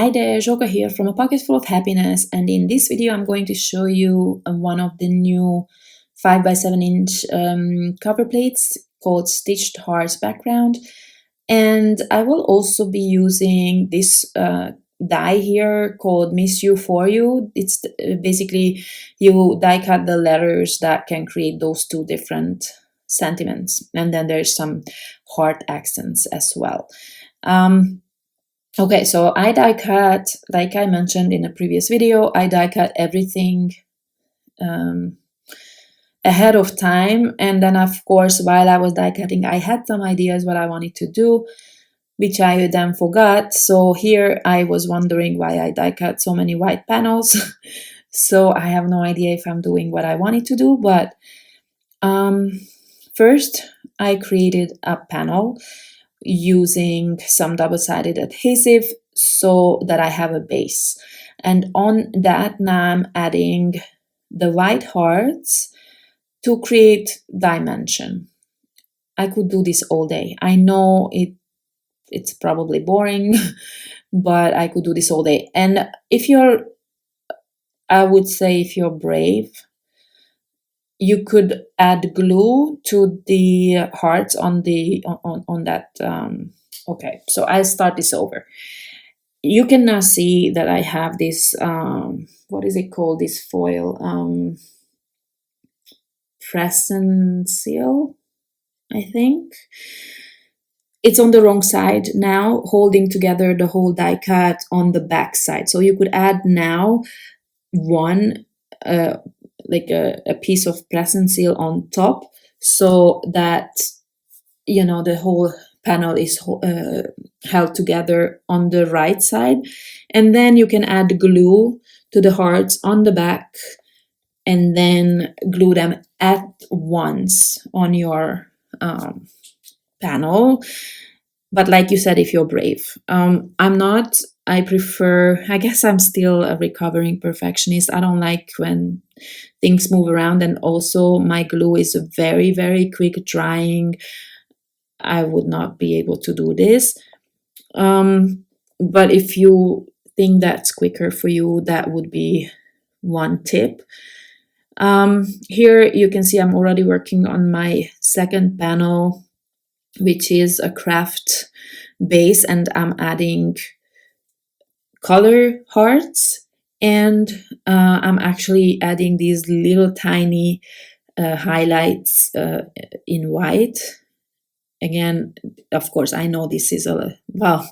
Hi there, Joka here from A Pocket Full of Happiness, and in this video I'm going to show you one of the new 5 by 7 inch cover plates called Stitched Hearts background. And I will also be using this die here called Miss You For You. It's basically you die cut the letters that can create those two different sentiments, and then there's some heart accents as well. Okay, so I die cut, like I mentioned in a previous video, I die cut everything ahead of time. And then, of course, while I was die cutting, I had some ideas what I wanted to do, which I then forgot. So here I was wondering why I die cut so many white panels. So I have no idea if I'm doing what I wanted to do. But first, I created a panel using some double-sided adhesive so that I have a base. And on that now I'm adding the white hearts to create dimension. I could do this all day. I know it's probably boring, but I could do this all day. And I would say if you're brave, you could add glue to the hearts on that. Okay, so I'll start this over. You can now see that I have this, what is it called, this foil, Present seal, I think. It's on the wrong side now, holding together the whole die cut on the back side. So you could add now one, like a piece of present seal on top, so that the whole panel is held together on the right side. And then you can add glue to the hearts on the back and then glue them at once on your panel. But like you said, if you're brave, I'm not. I prefer, I guess I'm still a recovering perfectionist. I don't like when things move around, and also my glue is very, very quick drying. I would not be able to do this. But if you think that's quicker for you, that would be one tip. Here you can see I'm already working on my second panel, which is a craft base, and I'm adding color hearts, and I'm actually adding these little tiny highlights in white. Again, of course, I know this is well,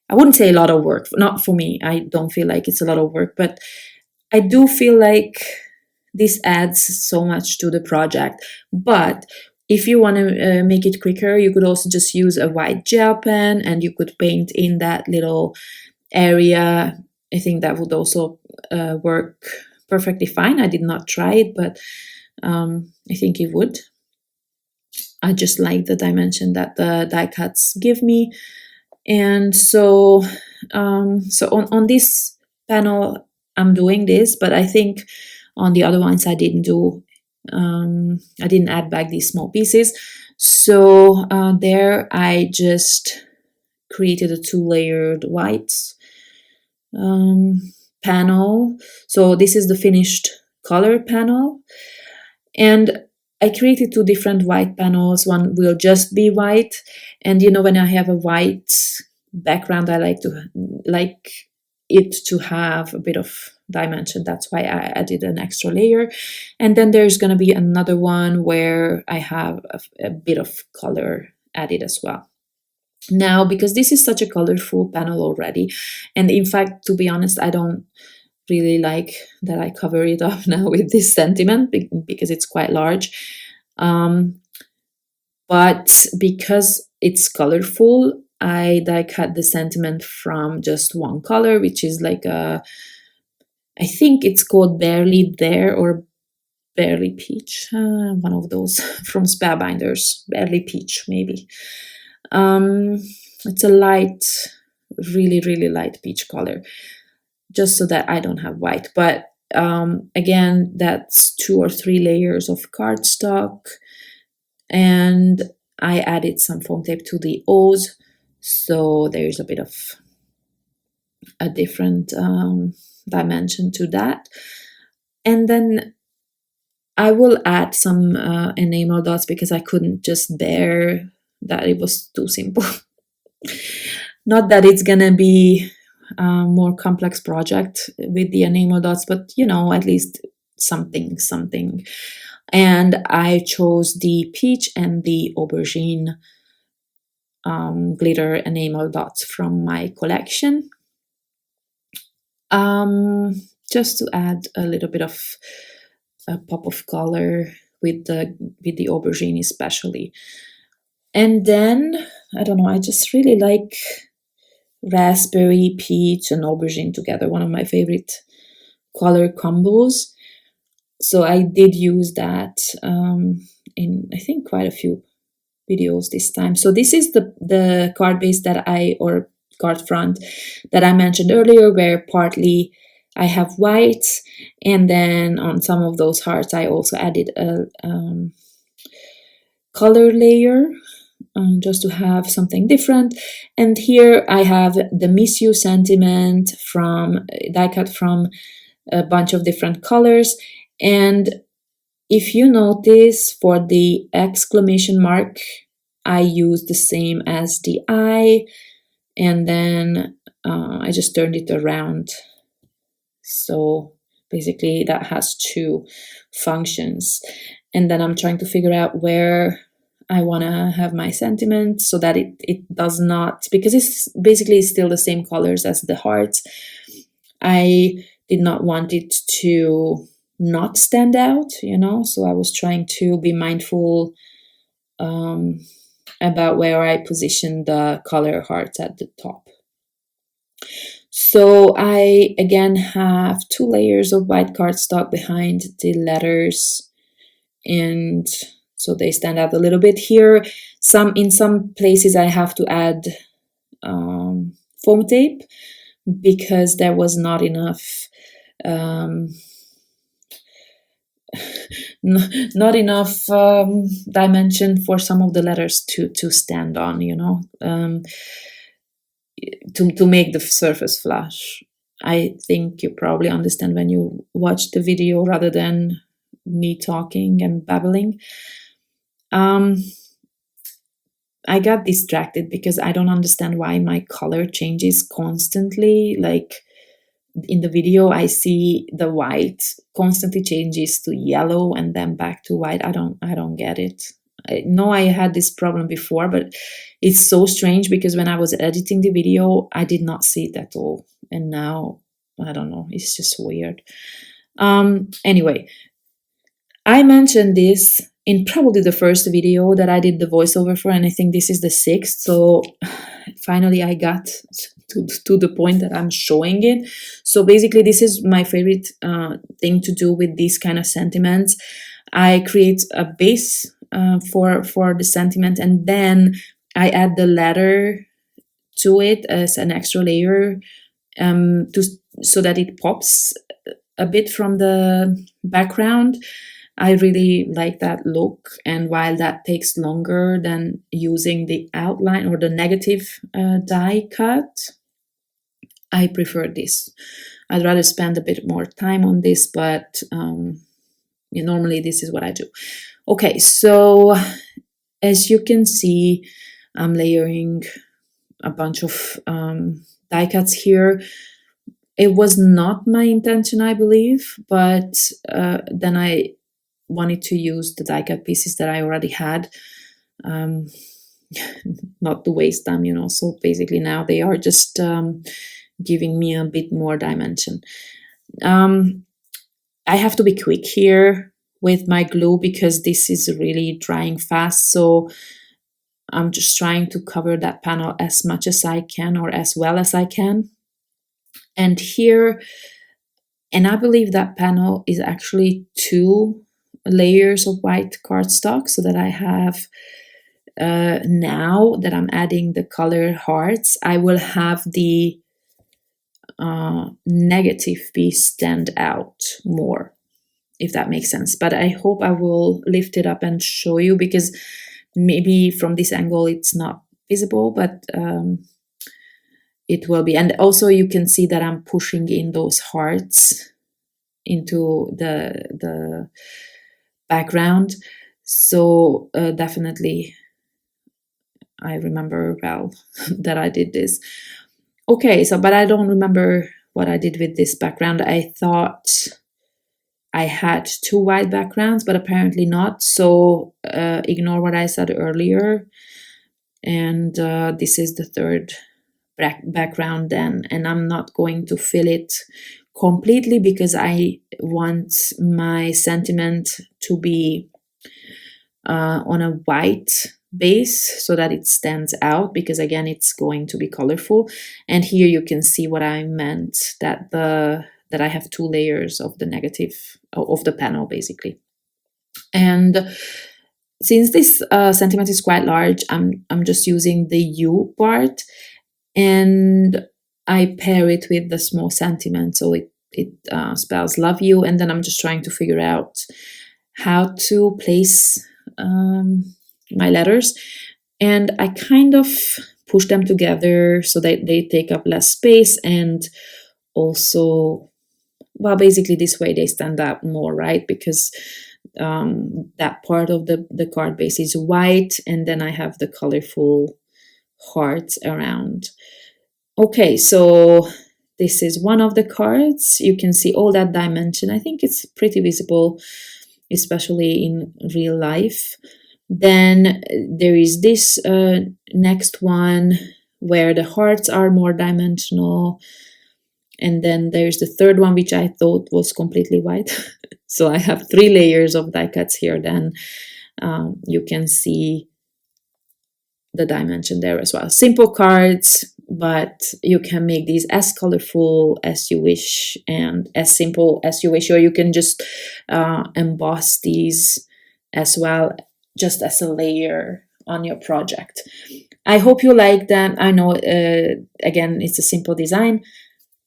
I wouldn't say a lot of work, not for me. I don't feel like it's a lot of work, but I do feel like this adds so much to the project. But if you want to make it quicker, you could also just use a white gel pen and you could paint in that little area. I think that would also work perfectly fine. I did not try it, but I think it would. I just like the dimension that the die cuts give me. And so on this panel, I'm doing this, but I think on the other ones I didn't do, I didn't add back these small pieces. So there I just created a 2-layered white panel. So this is the finished color panel. And I created 2 different white panels. One will just be white. And when I have a white background, I like it to have a bit of dimension. That's why I added an extra layer. And then there's going to be another one where I have a bit of color added as well. Now, because this is such a colorful panel already, and in fact, to be honest, I don't really like that I cover it up now with this sentiment because it's quite large. But because it's colorful, I die cut the sentiment from just one color, which is like I think it's called Barely There or Barely Peach, one of those from Spellbinders, Barely Peach maybe. It's a light, really, really light peach color, just so that I don't have white. But again, that's 2 or 3 layers of cardstock, and I added some foam tape to the O's, so there's a bit of a different dimension to that. And then I will add some enamel dots because I couldn't just bear that it was too simple. Not that it's gonna be a more complex project with the enamel dots, but at least something. And I chose the peach and the aubergine glitter enamel dots from my collection. Just to add a little bit of a pop of color with the aubergine especially. And then, I don't know, I just really like raspberry, peach, and aubergine together, one of my favorite color combos. So I did use that in, I think, quite a few videos this time. So this is the card base or card front that I mentioned earlier, where partly I have white, and then on some of those hearts I also added a color layer just to have something different. And here I have the Miss You sentiment from die cut from a bunch of different colors. And if you notice, for the exclamation mark, I use the same as the I, and then I just turned it around. So basically that has two functions. And then I'm trying to figure out where I want to have my sentiment so that it does not, because it's basically still the same colors as the hearts. I did not want it to not stand out, so I was trying to be mindful about where I position the color hearts at the top. So I again have 2 layers of white cardstock behind the letters, and so they stand out a little bit here. In some places I have to add foam tape because there was not enough not enough dimension for some of the letters to stand on, to make the surface flush. I think you probably understand when you watch the video rather than me talking and babbling. I got distracted because I don't understand why my color changes constantly. Like in the video, I see the white constantly changes to yellow and then back to white. I don't get it. I know I had this problem before, but it's so strange because when I was editing the video, I did not see it at all. And now, I don't know, it's just weird. Anyway, I mentioned this in probably the first video that I did the voiceover for, and I think this is the 6th. So finally I got to the point that I'm showing it. So basically this is my favorite thing to do with these kind of sentiments. I create a base for the sentiment, and then I add the letter to it as an extra layer so that it pops a bit from the background. I really like that look, and while that takes longer than using the outline or the negative die cut, I prefer this. I'd rather spend a bit more time on this, but normally this is what I do. Okay, so as you can see, I'm layering a bunch of die cuts here. It was not my intention, I believe, but then I wanted to use the die cut pieces that I already had, not to waste them, so basically now they are just giving me a bit more dimension. I have to be quick here with my glue because this is really drying fast, so I'm just trying to cover that panel as much as I can, or as well as I can. And here, and I believe that panel is actually 2 layers of white cardstock, so that I have now that I'm adding the color hearts, I will have the negative piece stand out more, if that makes sense. But I hope I will lift it up and show you, because maybe from this angle it's not visible, but it will be. And also you can see that I'm pushing in those hearts into the background. So definitely I remember well that I did this. Okay, so but I don't remember what I did with this background. I thought I had two white backgrounds, but apparently not. So ignore what I said earlier. And this is the third background then, and I'm not going to fill it completely because I want my sentiment to be on a white base so that it stands out, because again it's going to be colorful. And here you can see what I meant, that I have two layers of the negative of the panel basically. And since this sentiment is quite large, I'm just using the U part, and I pair it with the small sentiment, so it spells love you. And then I'm just trying to figure out how to place my letters, and I kind of push them together so that they take up less space, and also, well, basically this way they stand out more, right? Because that part of the card base is white, and then I have the colorful hearts around. Okay, so this is one of the cards. You can see all that dimension. I think it's pretty visible, especially in real life. Then there is this next one where the hearts are more dimensional. And then there's the third one, which I thought was completely white. So I have 3 layers of die cuts here. Then you can see the dimension there as well. Simple cards, but you can make these as colorful as you wish and as simple as you wish, or you can just emboss these as well, just as a layer on your project. I hope you like them. I know, again, it's a simple design,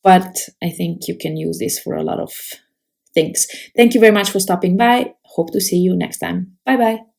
but I think you can use this for a lot of things. Thank you very much for stopping by. Hope to see you next time. Bye bye.